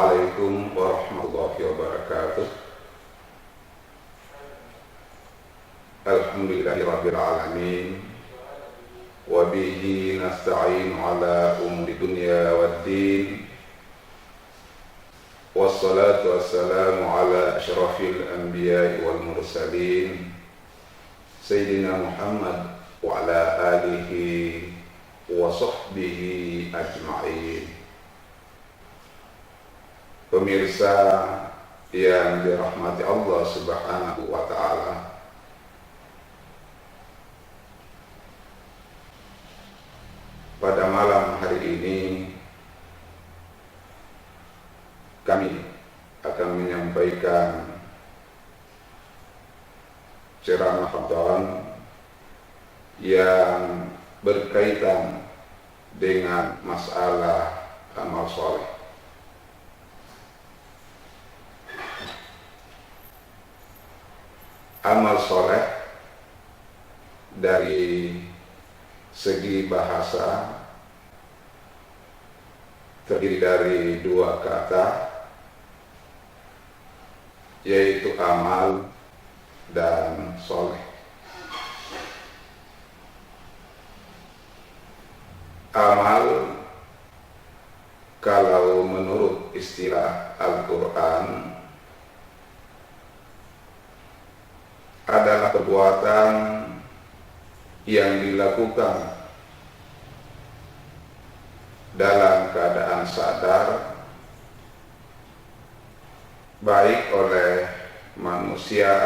Assalamualaikum warahmatullahi wabarakatuh. Alhamdulillahirabbil alamin. Wa bihi nasta'in ala umuri dunya waddin. Wassalatu wassalamu ala asyrafil anbiya'i wal mursalin Sayyidina Muhammad wa ala alihi wa sahbihi ajma'in. Pemirsa yang dirahmati Allah Subhanahu wa ta'ala, pada malam hari ini kami akan menyampaikan ceramah Ramadan yang berkaitan dengan masalah amal soleh. Amal soleh dari segi bahasa terdiri dari dua kata, yaitu amal dan soleh. Amal, kalau menurut istilah Al-Quran, adalah perbuatan yang dilakukan dalam keadaan sadar, baik oleh manusia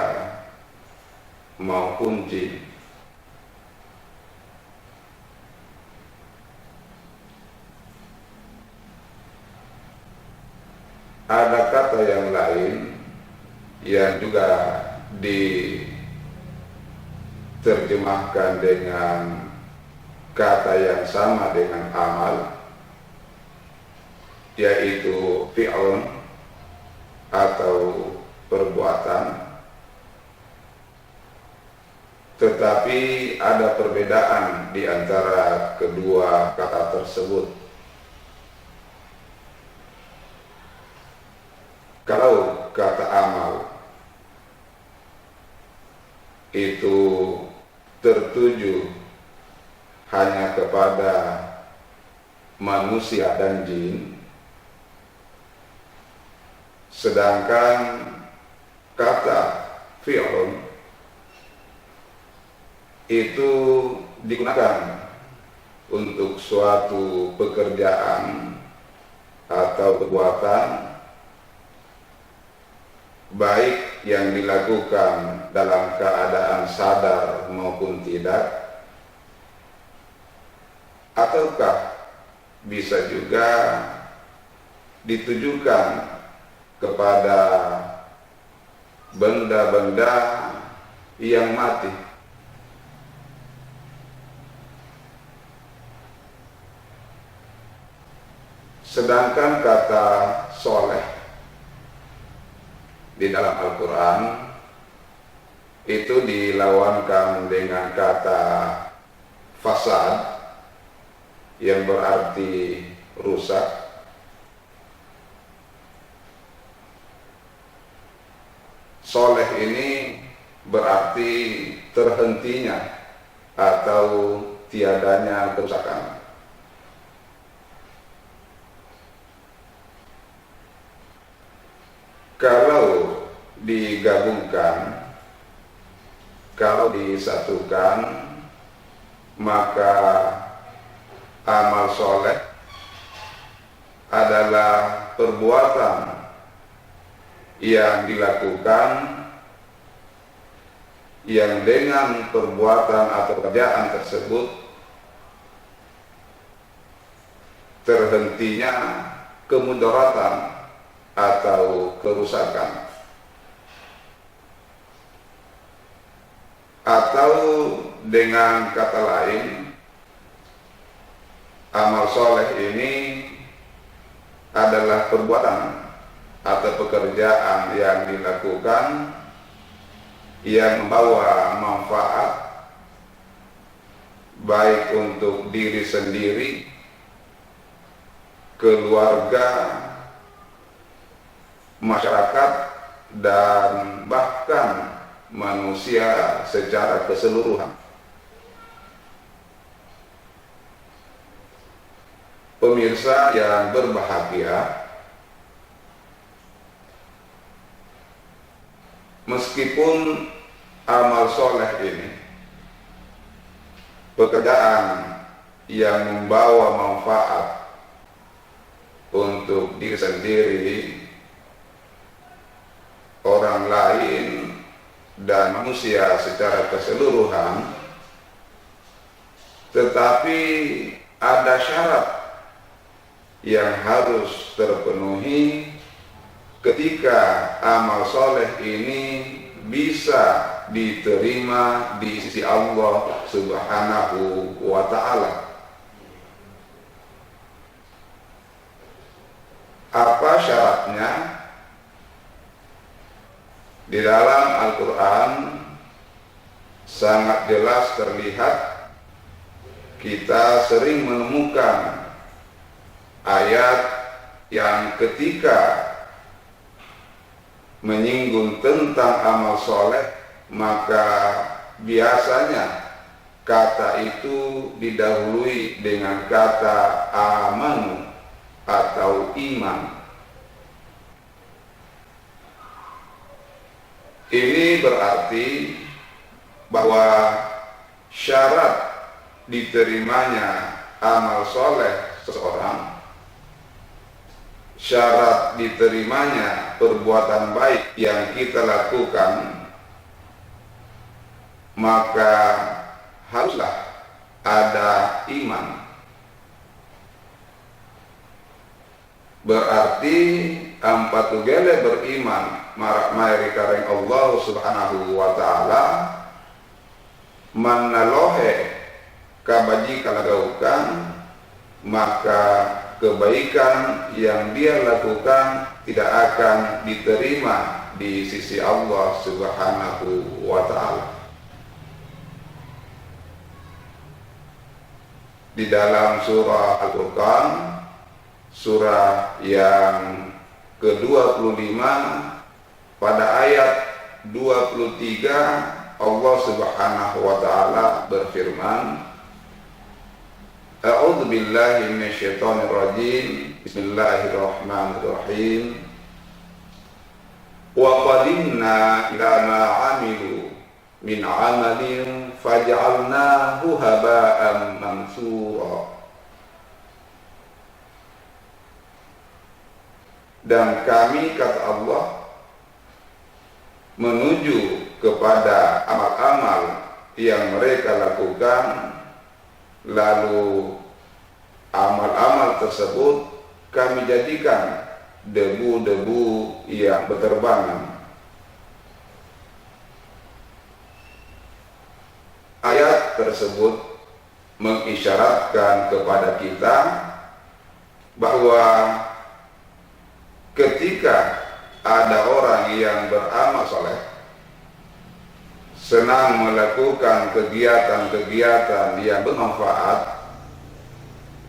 maupun jin. Ada kata yang lain yang juga diterjemahkan dengan kata yang sama dengan amal, yaitu fi'lun atau perbuatan. Tetapi ada perbedaan di antara kedua kata tersebut. Kalau kata amal itu tertuju hanya kepada manusia dan jin, sedangkan kata fi'lun itu digunakan untuk suatu pekerjaan atau perbuatan, baik yang dilakukan dalam keadaan sadar maupun tidak, ataukah bisa juga ditujukan kepada benda-benda yang mati. Sedangkan kata soleh di dalam Al-Quran itu dilawankan dengan kata fasad, yang berarti rusak. Soleh ini berarti terhentinya atau tiadanya kerusakan. Kalau digabungkan, kalau disatukan, maka amal soleh adalah perbuatan yang dilakukan yang dengan perbuatan atau pekerjaan tersebut terhentinya kemudaratan atau kerusakan. Atau dengan kata lain, amal soleh ini adalah perbuatan atau pekerjaan yang dilakukan yang membawa manfaat baik untuk diri sendiri, keluarga, masyarakat, dan bahkan manusia secara keseluruhan. Pemirsa yang berbahagia, meskipun amal soleh ini pekerjaan yang membawa manfaat untuk diri sendiri, orang lain, dan manusia secara keseluruhan, tetapi ada syarat yang harus terpenuhi ketika amal soleh ini bisa diterima di sisi Allah Subhanahu wa Ta'ala. Apa syaratnya? Di dalam Al-Quran sangat jelas terlihat. Kita sering menemukan ayat yang ketika menyinggung tentang amal soleh, maka biasanya kata itu didahului dengan kata amanu atau iman. Ini berarti bahwa syarat diterimanya amal soleh seseorang, syarat diterimanya perbuatan baik yang kita lakukan, maka haruslah ada iman. Berarti ampatu gele beriman marak mairi kareng Allah Subhanahu wa Ta'ala, manalohe kabaji kalagaukan, maka kebaikan yang dia lakukan tidak akan diterima di sisi Allah Subhanahu wa Ta'ala. Di dalam surah Al-Furqan, surah yang ke-25, pada ayat 23, Allah Subhanahu wa Ta'ala berfirman, A'udzu billahi minasyaitonir rajim. Bismillahirrahmanirrahim. Wa qadimna ila ma 'amilu min 'amalin faj'alnahu haba'an mansura. Dan kami, kata Allah, menuju kepada amal-amal yang mereka lakukan, lalu amal-amal tersebut kami jadikan debu-debu yang berterbangan. Ayat tersebut mengisyaratkan kepada kita bahwa ketika ada orang yang beramal soleh, senang melakukan kegiatan-kegiatan yang bermanfaat,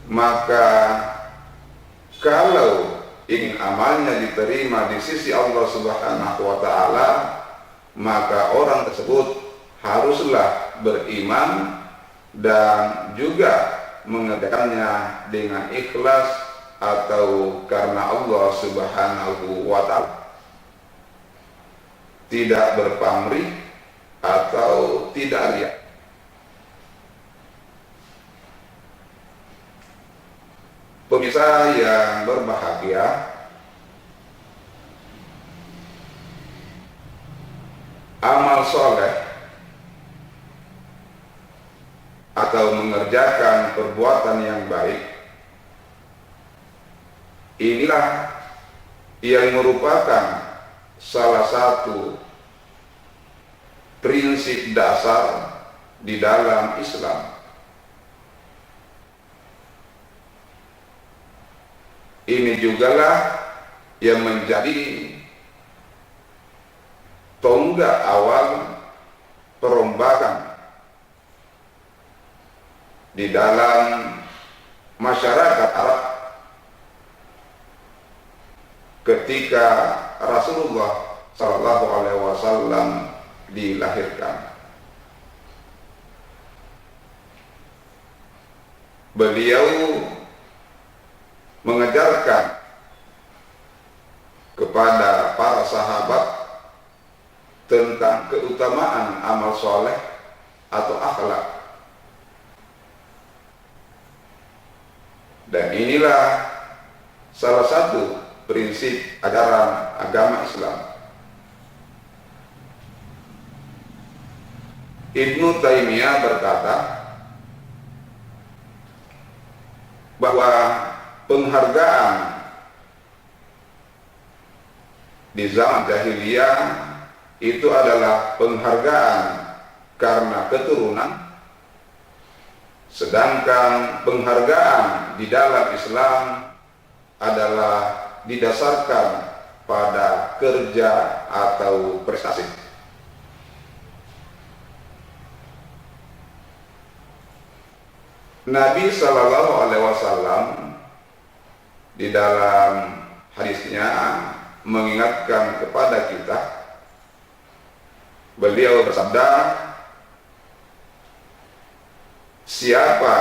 maka kalau ingin amalnya diterima di sisi Allah Subhanahu wa Ta'ala, maka orang tersebut haruslah beriman dan juga mengerjakannya dengan ikhlas atau karena Allah Subhanahu wa Ta'ala, tidak berpamrih atau tidak riya. Pemirsa yang berbahagia, amal soleh atau mengerjakan perbuatan yang baik, inilah yang merupakan salah satu prinsip dasar di dalam Islam. Ini jugalah yang menjadi tonggak awal perombakan di dalam masyarakat Arab ketika Rasulullah Sallallahu Alaihi Wasallam dilahirkan. Beliau mengajarkan kepada para sahabat tentang keutamaan amal soleh atau akhlak. Dan inilah salah satu prinsip ajaran agama Islam. Ibnu Taimiyah berkata bahwa penghargaan di zaman jahiliyah itu adalah penghargaan karena keturunan, sedangkan penghargaan di dalam Islam adalah didasarkan pada kerja atau prestasi. Nabi Sallallahu Alaihi Wasallam di dalam hadisnya mengingatkan kepada kita. Beliau bersabda, siapa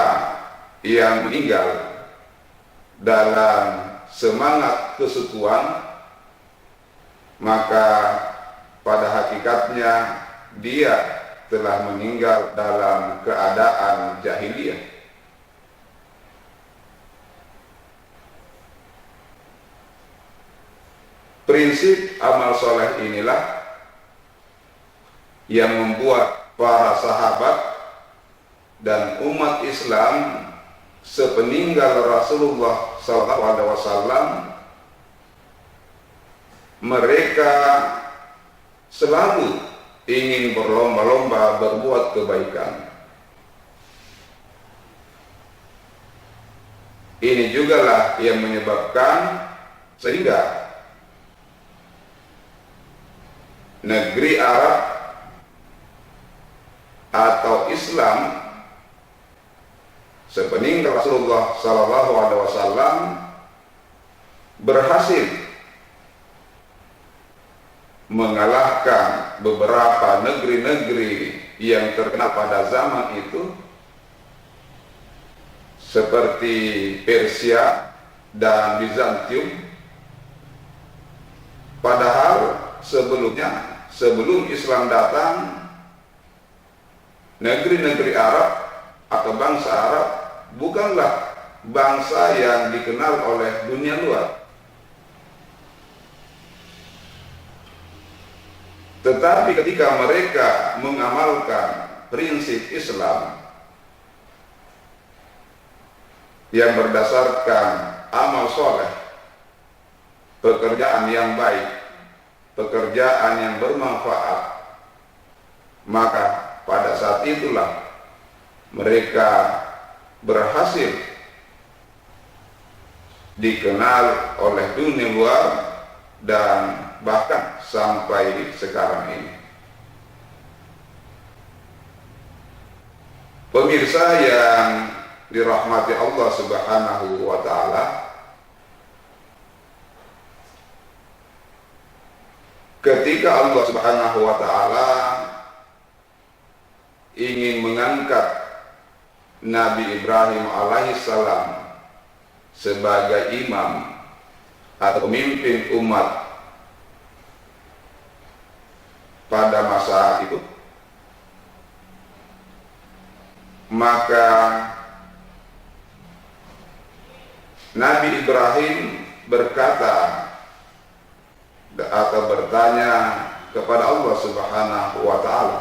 yang meninggal dalam semangat kesukuan, maka pada hakikatnya dia telah meninggal dalam keadaan jahiliyah. Prinsip amal soleh inilah yang membuat para sahabat dan umat Islam sepeninggal Rasulullah SAW, mereka selalu ingin berlomba-lomba berbuat kebaikan. Ini jugalah yang menyebabkan sehingga negeri Arab atau Islam sepeninggal Rasulullah SAW berhasil mengalahkan beberapa negeri-negeri yang terkenal pada zaman itu seperti Persia dan Bizantium. Padahal sebelum Islam datang, negeri-negeri Arab atau bangsa Arab bukanlah bangsa yang dikenal oleh dunia luar. Tetapi ketika mereka mengamalkan prinsip Islam yang berdasarkan amal soleh, pekerjaan yang baik, pekerjaan yang bermanfaat, maka pada saat itulah mereka berhasil dikenal oleh dunia luar dan bahkan sampai sekarang ini. Pemirsa yang dirahmati Allah Subhanahu wa Ta'ala, ketika Allah Subhanahu wa Ta'ala ingin mengangkat Nabi Ibrahim alaihissalam sebagai imam atau pemimpin umat pada masa itu, maka Nabi Ibrahim berkata atau bertanya kepada Allah Subhanahu wa Ta'ala,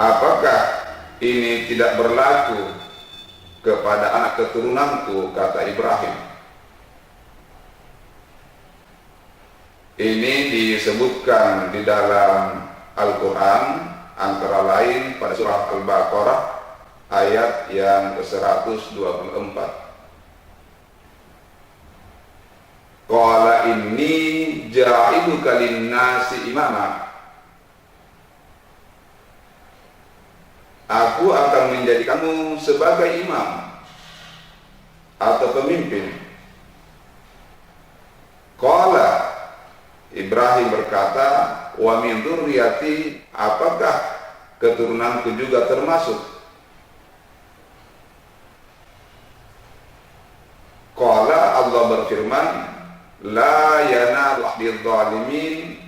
apakah ini tidak berlaku kepada anak keturunanku, kata Ibrahim. Ini disebutkan di dalam Al-Quran, antara lain pada surah Al-Baqarah ayat yang ke-124. Qala inni ja'iluka lin-nasi imama. Aku akan menjadikanmu sebagai imam atau pemimpin Ibrahim berkata, wa min dzurriyyati, apakah keturunanku juga termasuk? Qala, Allah berfirman, la yanalu ahdil zalimin,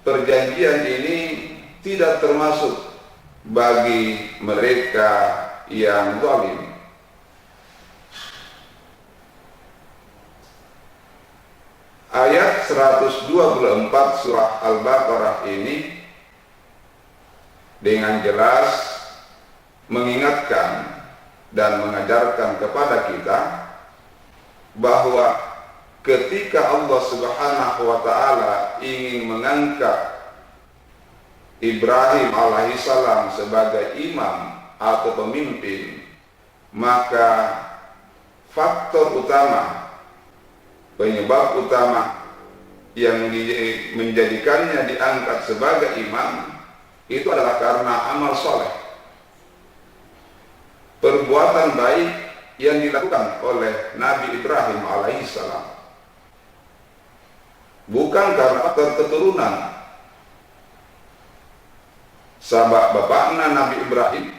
perjanjian ini tidak termasuk bagi mereka yang zalim. Ayat 124 surah Al-Baqarah ini dengan jelas mengingatkan dan mengajarkan kepada kita bahwa ketika Allah Subhanahu wa ta'ala ingin mengangkat Ibrahim alaihissalam sebagai imam atau pemimpin, maka faktor utama, penyebab utama yang menjadikannya diangkat sebagai imam itu adalah karena amal soleh, perbuatan baik yang dilakukan oleh Nabi Ibrahim alaihissalam, bukan karena faktor keturunan. Sabak bapakna Nabi Ibrahim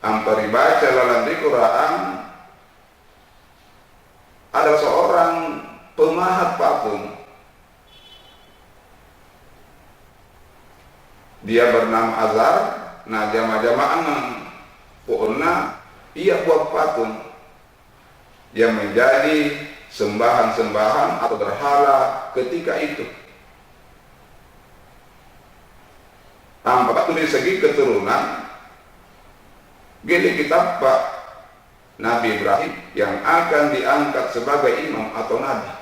ampari baca dalam Al-Quran ada seorang pemahat patung. Dia bernama Azar. Nah, jama-jama'an pokoknya ia buat patung yang menjadi sembahan-sembahan atau berhala ketika itu. Tanpa dari segi keturunan, gini kitab Pak Nabi Ibrahim yang akan diangkat sebagai imam atau nabi,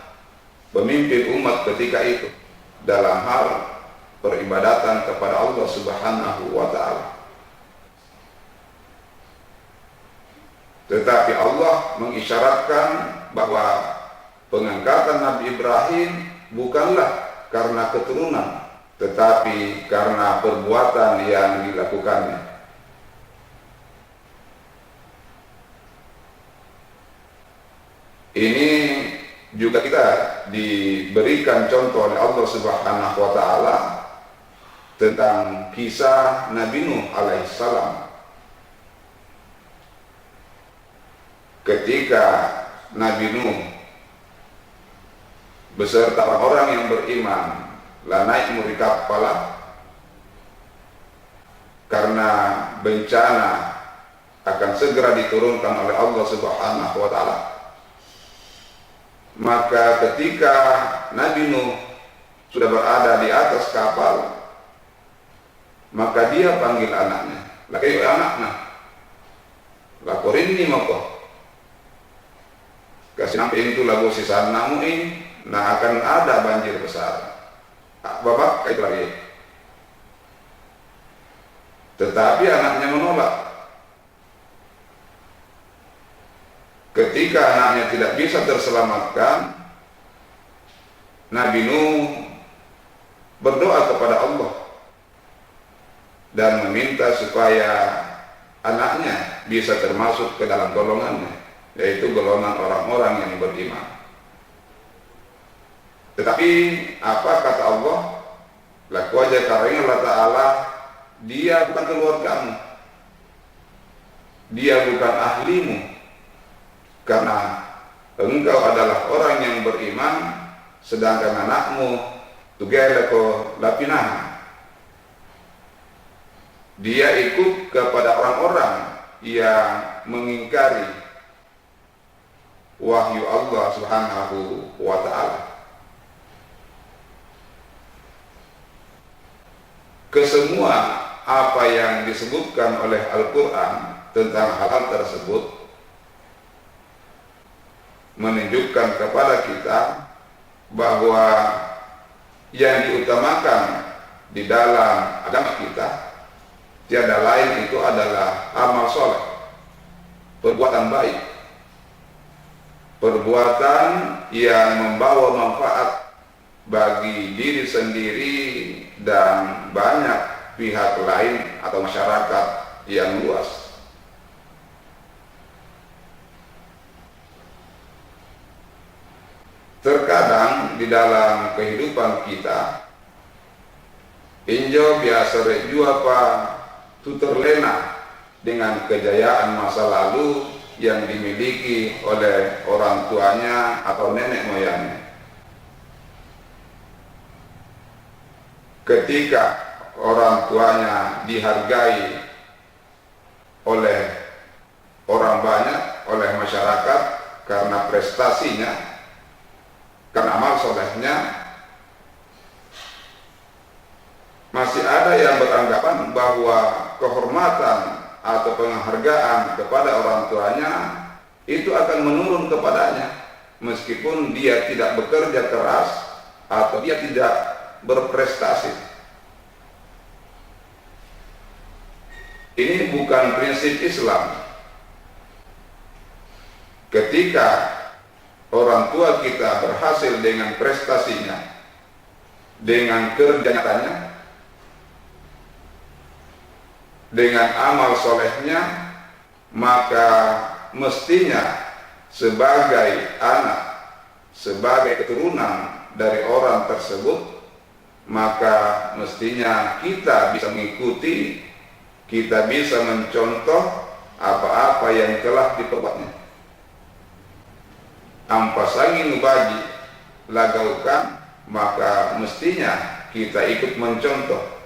pemimpin umat ketika itu dalam hal peribadatan kepada Allah Subhanahu wa ta'ala. Tetapi Allah mengisyaratkan bahwa pengangkatan Nabi Ibrahim bukanlah karena keturunan, tetapi karena perbuatan yang dilakukannya. Ini juga kita diberikan contoh oleh Allah Subhanahu wa ta'ala tentang kisah Nabi Nuh alaihissalam. Ketika Nabi Nuh beserta orang yang beriman naik muri kapal karena bencana akan segera diturunkan oleh Allah Subhanahu wa ta'ala. Maka ketika Nabi Nuh sudah berada di atas kapal, maka dia panggil anaknya, laki anaknya, laporin ini moko kasih nampak itu lagu sisa namuin, nah akan ada banjir besar. Bapak kayak lagi. Tetapi anaknya menolak. Ketika anaknya tidak bisa terselamatkan, Nabi Nuh berdoa kepada Allah dan meminta supaya anaknya bisa termasuk ke dalam golongannya, yaitu golongan orang-orang yang beriman. Tetapi apa kata Allah? Laku aja karena Allah Ta'ala, dia bukan keluargamu, dia bukan ahlimu, karena engkau adalah orang yang beriman, sedangkan anakmu tugeleko lapinah, dia ikut kepada orang-orang yang mengingkari wahyu Allah Subhanahu wa ta'ala. Kesemua apa yang disebutkan oleh Al-Quran tentang hal tersebut menunjukkan kepada kita bahwa yang diutamakan di dalam agama kita tiada lain itu adalah amal soleh, perbuatan baik, perbuatan yang membawa manfaat bagi diri sendiri dan banyak pihak lain atau masyarakat yang luas. Terkadang di dalam kehidupan kita, injo biasa rejua apa tu terlena dengan kejayaan masa lalu yang dimiliki oleh orang tuanya atau nenek moyangnya. Ketika orang tuanya dihargai oleh orang banyak, oleh masyarakat karena prestasinya, karena amal solehnya, masih ada yang beranggapan bahwa kehormatan atau penghargaan kepada orang tuanya itu akan menurun kepadanya meskipun dia tidak bekerja keras atau dia tidak berprestasi. Ini bukan prinsip Islam. Ketika orang tua kita berhasil dengan prestasinya, dengan kerja nyatanya, dengan amal solehnya, maka mestinya sebagai anak, sebagai keturunan dari orang tersebut, maka mestinya kita bisa mengikuti, kita bisa mencontoh apa-apa yang telah diperbuatnya. Ampas angin bagi lagaukan, maka mestinya kita ikut mencontoh.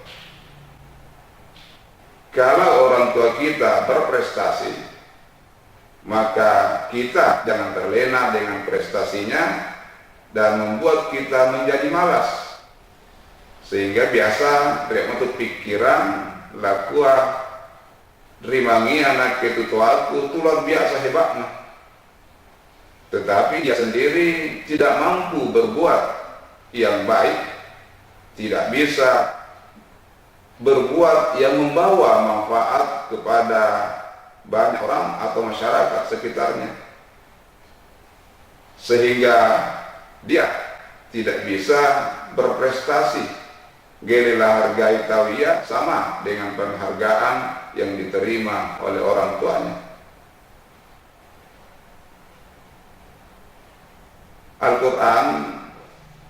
Kalau orang tua kita berprestasi, maka kita jangan terlena dengan prestasinya dan membuat kita menjadi malas, sehingga biasa tidak menutup pikiran lakua rimangi anak ketutuaku itu luar biasa hebatnya, tetapi dia sendiri tidak mampu berbuat yang baik, tidak bisa berbuat yang membawa manfaat kepada banyak orang atau masyarakat sekitarnya, sehingga dia tidak bisa berprestasi. Gelilah hargai tawiyah sama dengan penghargaan yang diterima oleh orang tuanya. Al-Quran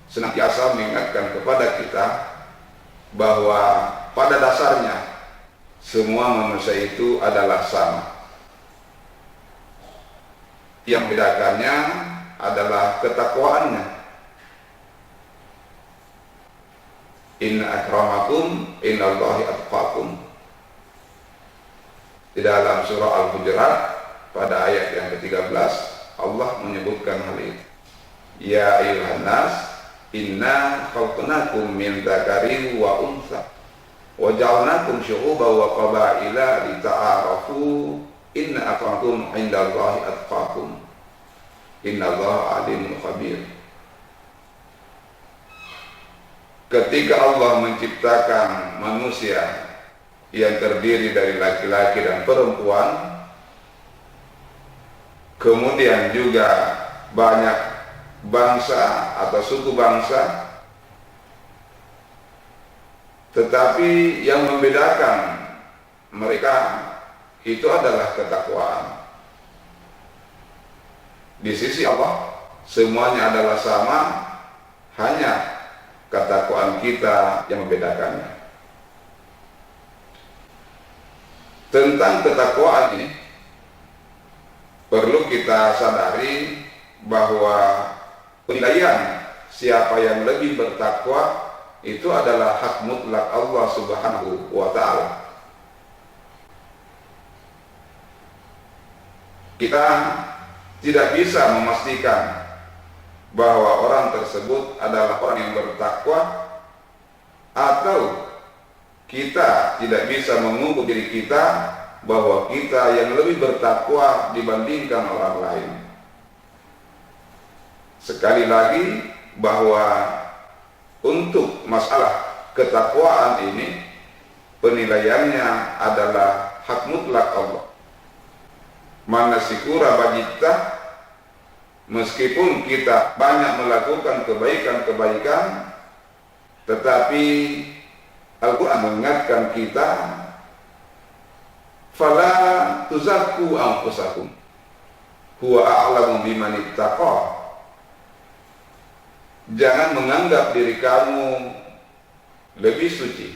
senantiasa mengingatkan kepada kita bahwa pada dasarnya semua manusia itu adalah sama. Yang membedakannya adalah ketakwaannya. Inna akramakum innallahi atqakum. Di dalam surah Al-Hujurat pada ayat yang ke-13 Allah menyebutkan hal itu. Ya ayyuhan nas inna khalaqnakum min dzakarin wa untha wa ja'alnakum syu'uban wa qabaila lita'arafu inna akramakum indallahi atqakum innallaha alimun khabir. Ketika Allah menciptakan manusia yang terdiri dari laki-laki dan perempuan, kemudian juga banyak bangsa atau suku bangsa, tetapi yang membedakan mereka itu adalah ketakwaan. Di sisi Allah semuanya adalah sama, hanya ketakwaan kita yang membedakannya. Tentang ketakwaan ini perlu kita sadari bahwa penilaian siapa yang lebih bertakwa itu adalah hak mutlak Allah Subhanahu wa ta'ala. Kita tidak bisa memastikan bahwa orang tersebut adalah orang yang bertakwa, atau kita tidak bisa mengukur diri kita bahwa kita yang lebih bertakwa dibandingkan orang lain. Sekali lagi bahwa untuk masalah ketakwaan ini penilaiannya adalah hak mutlak Allah. Manasikura bagita, meskipun kita banyak melakukan kebaikan-kebaikan, tetapi Al-Quran mengingatkan kita, fala tuzakku anfusakum huwa a'lamu biman ittaqa. Jangan menganggap diri kamu lebih suci.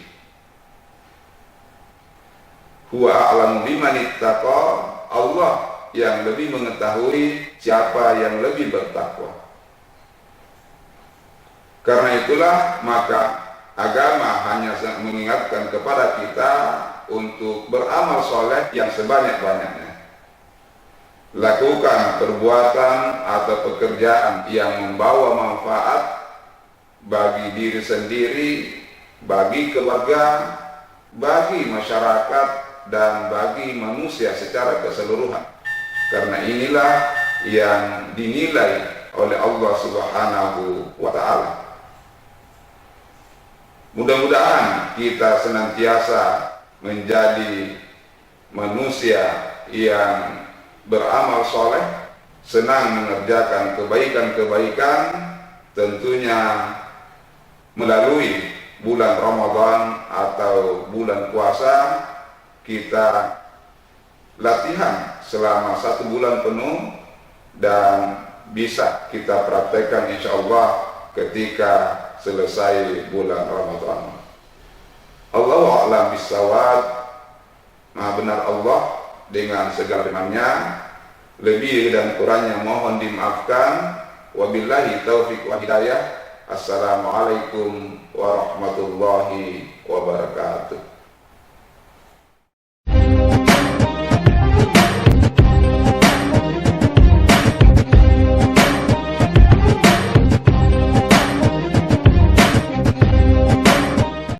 Huwa a'lamu biman ittaqa, Allah yang lebih mengetahui siapa yang lebih bertakwa. Karena itulah maka agama hanya mengingatkan kepada kita untuk beramal soleh yang sebanyak-banyaknya. Lakukan perbuatan atau pekerjaan yang membawa manfaat bagi diri sendiri, bagi keluarga, bagi masyarakat, dan bagi manusia secara keseluruhan. Karena inilah yang dinilai oleh Allah Subhanahu wa Ta'ala. Mudah-mudahan kita senantiasa menjadi manusia yang beramal soleh, senang mengerjakan kebaikan-kebaikan, tentunya melalui bulan Ramadan atau bulan puasa. Kita latihan selama 1 bulan penuh dan bisa kita praktekkan insya Allah ketika selesai bulan Ramadan. Allahu a'lam bissawab. Maha benar Allah dengan segala firman-Nya, lebih dan kurangnya mohon dimaafkan. Wabillahi taufiq wa hidayah. Assalamualaikum warahmatullahi wabarakatuh.